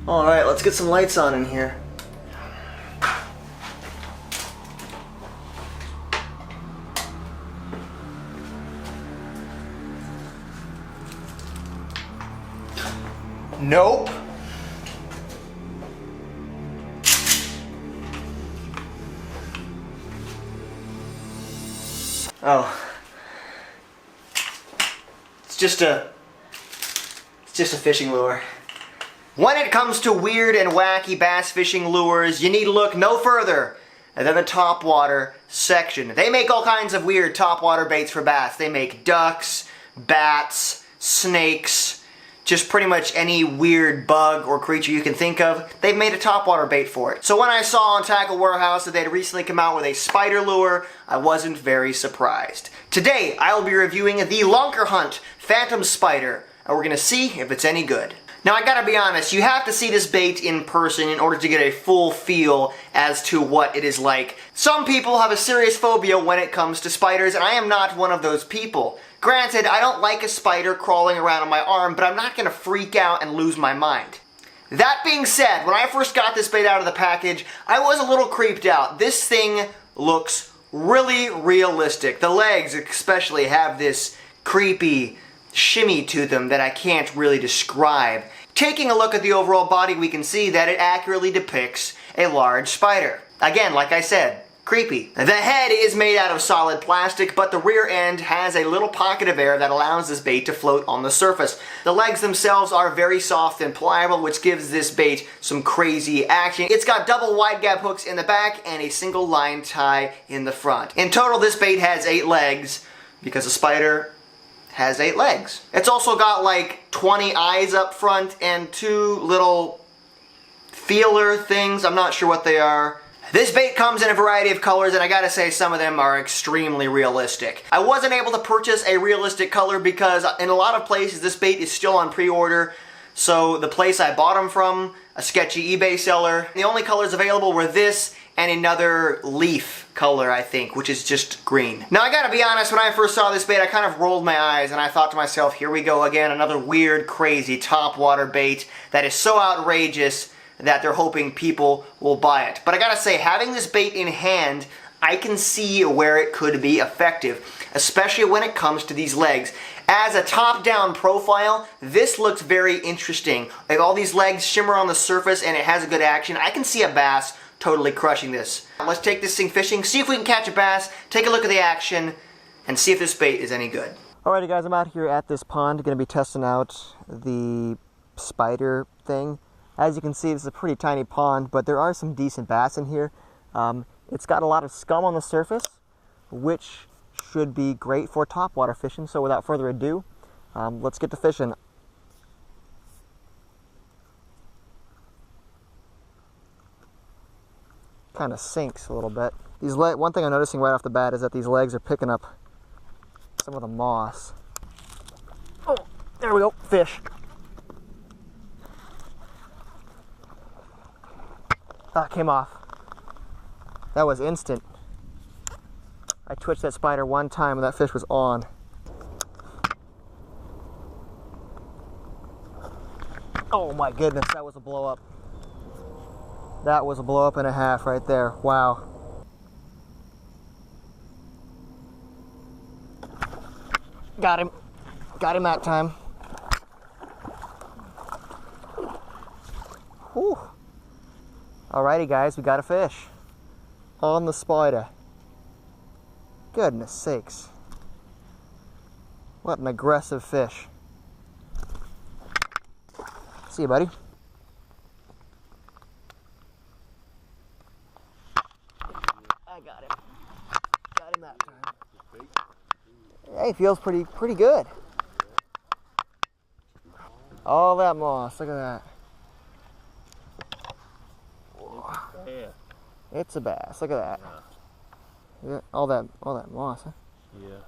Alright, let's get some lights on in here. Nope. Oh. It's just a fishing lure. When it comes to weird and wacky bass fishing lures, you need to look no further than the topwater section. They make all kinds of weird topwater baits for bass. They make ducks, bats, snakes, just pretty much any weird bug or creature you can think of. They've made a topwater bait for it. So when I saw on Tackle Warehouse that they'd recently come out with a spider lure, I wasn't very surprised. Today, I will be reviewing the Lunkerhunt Phantom Spider, and we're going to see if it's any good. Now, I gotta be honest, you have to see this bait in person in order to get a full feel as to what it is like. Some people have a serious phobia when it comes to spiders, and I am not one of those people. Granted, I don't like a spider crawling around on my arm, but I'm not gonna freak out and lose my mind. That being said, when I first got this bait out of the package, I was a little creeped out. This thing looks really realistic. The legs especially have this creepy shimmy to them that I can't really describe. Taking a look at the overall body, we can see that it accurately depicts a large spider. Again, like I said, creepy. The head is made out of solid plastic, but the rear end has a little pocket of air that allows this bait to float on the surface. The legs themselves are very soft and pliable, which gives this bait some crazy action. It's got double wide gap hooks in the back and a single line tie in the front. In total, this bait has 8 legs because a spider has 8 legs. It's also got like 20 eyes up front and 2 little feeler things. I'm not sure what they are. This bait comes in a variety of colors, and I gotta say some of them are extremely realistic. I wasn't able to purchase a realistic color because in a lot of places this bait is still on pre-order. So the place I bought them from, a sketchy eBay seller, the only colors available were this and another leaf color, I think, which is just green. Now, I gotta be honest, when I first saw this bait, I kind of rolled my eyes and I thought to myself, here we go again, another weird, crazy topwater bait that is so outrageous that they're hoping people will buy it. But I gotta say, having this bait in hand, I can see where it could be effective, especially when it comes to these legs. As a top-down profile, this looks very interesting. Like all these legs shimmer on the surface and it has a good action. I can see a bass totally crushing this. Let's take this thing fishing, see if we can catch a bass, take a look at the action, and see if this bait is any good. Alrighty guys, I'm out here at this pond, going to be testing out the spider thing. As you can see, this is a pretty tiny pond, but there are some decent bass in here. It's got a lot of scum on the surface, which should be great for topwater fishing, so without further ado, let's get to fishing. Kind of sinks a little bit. One thing I'm noticing right off the bat is that these legs are picking up some of the moss. Oh, there we go, fish. Ah, came off. That was instant. I twitched that spider one time and that fish was on. Oh my goodness, that was a blow up. That was a blow up and a half right there. Wow. Got him. Got him that time. Whew. Alrighty guys, we got a fish. On the spider. Goodness sakes. What an aggressive fish. See you, buddy. I got him. Got him that time. Hey, feels pretty good. All that moss, look at that. Yeah. It's a bass, look at that. Yeah, all that moss, huh? Yeah.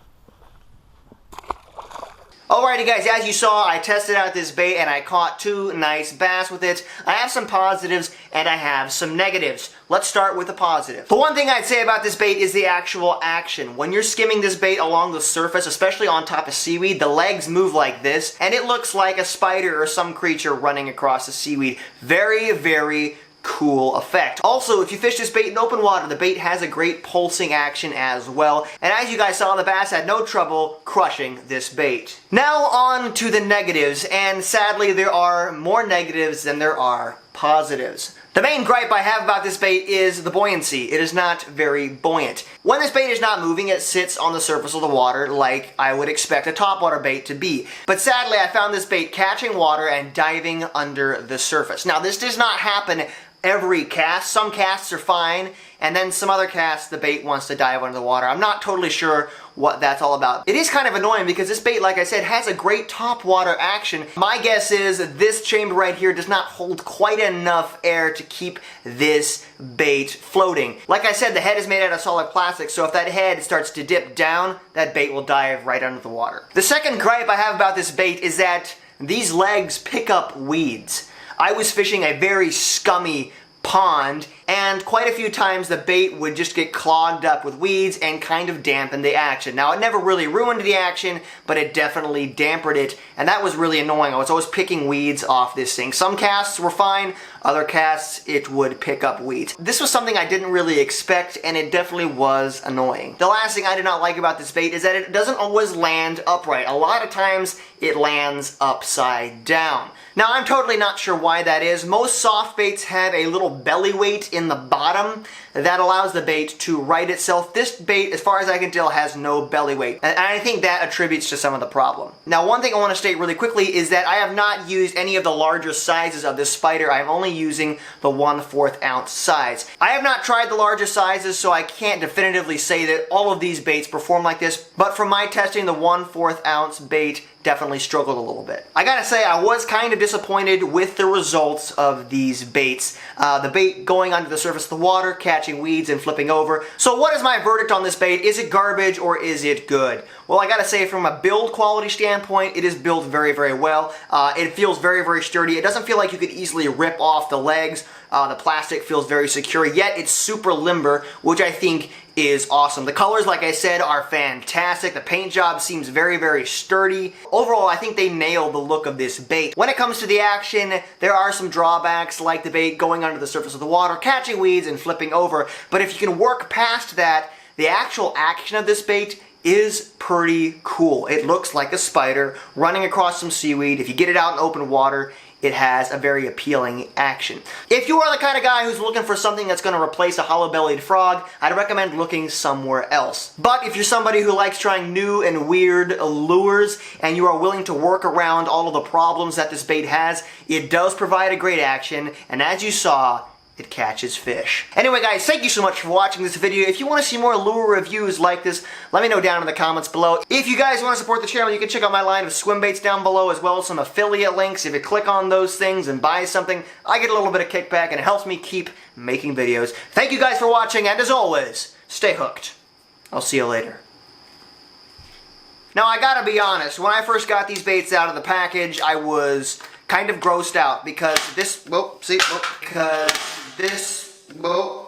Alrighty guys, as you saw, I tested out this bait and I caught 2 nice bass with it. I have some positives and I have some negatives. Let's start with the positive. The one thing I'd say about this bait is the actual action. When you're skimming this bait along the surface, especially on top of seaweed, the legs move like this and it looks like a spider or some creature running across the seaweed. Very, very cool effect. Also, if you fish this bait in open water, the bait has a great pulsing action as well. And as you guys saw, the bass had no trouble crushing this bait. Now on to the negatives, and sadly there are more negatives than there are positives. The main gripe I have about this bait is the buoyancy. It is not very buoyant. When this bait is not moving, it sits on the surface of the water like I would expect a topwater bait to be. But sadly, I found this bait catching water and diving under the surface. Now, this does not happen every cast. Some casts are fine, and then some other casts the bait wants to dive under the water. I'm not totally sure what that's all about. It is kind of annoying because this bait, like I said, has a great top water action. My guess is this chamber right here does not hold quite enough air to keep this bait floating. Like I said, the head is made out of solid plastic, so if that head starts to dip down, that bait will dive right under the water. The second gripe I have about this bait is that these legs pick up weeds. I was fishing a very scummy pond, and quite a few times the bait would just get clogged up with weeds and kind of dampen the action. Now, it never really ruined the action, but it definitely dampened it, and that was really annoying. I was always picking weeds off this thing. Some casts were fine, other casts it would pick up weeds. This was something I didn't really expect, and it definitely was annoying. The last thing I did not like about this bait is that it doesn't always land upright. A lot of times it lands upside down. Now, I'm totally not sure why that is. Most soft baits have a little belly weight in the bottom that allows the bait to right itself. This bait, as far as I can tell, has no belly weight, and I think that attributes to some of the problem. Now, one thing I want to state really quickly is that I have not used any of the larger sizes of this spider. I'm only using the 1/4 ounce size. I have not tried the larger sizes, so I can't definitively say that all of these baits perform like this, but from my testing, the 1/4 ounce bait definitely struggled a little bit. I gotta say, I was kind of disappointed with the results of these baits. The bait going under the surface of the water, catching weeds and flipping over. So what is my verdict on this bait? Is it garbage or is it good? Well, I gotta say, from a build quality standpoint, it is built very, very well. It feels very, very sturdy. It doesn't feel like you could easily rip off the legs. The plastic feels very secure, yet it's super limber, which I think is awesome. The colors, like I said, are fantastic. The paint job seems very, very sturdy. Overall, I think they nailed the look of this bait. When it comes to the action, there are some drawbacks, like the bait going under the surface of the water, catching weeds, and flipping over. But if you can work past that, the actual action of this bait is pretty cool. It looks like a spider running across some seaweed. If you get it out in open water, it has a very appealing action. If you are the kind of guy who's looking for something that's going to replace a hollow-bellied frog, I'd recommend looking somewhere else. But if you're somebody who likes trying new and weird lures, and you are willing to work around all of the problems that this bait has, it does provide a great action, and as you saw, it catches fish. Anyway guys, thank you so much for watching this video. If you want to see more lure reviews like this, let me know down in the comments below. If you guys want to support the channel, you can check out my line of swim baits down below, as well as some affiliate links. If you click on those things and buy something, I get a little bit of kickback and it helps me keep making videos. Thank you guys for watching, and as always, stay hooked. I'll see you later. Now I gotta be honest, when I first got these baits out of the package, I was kind of grossed out because this, whoa, see, whoa, because this, whoa,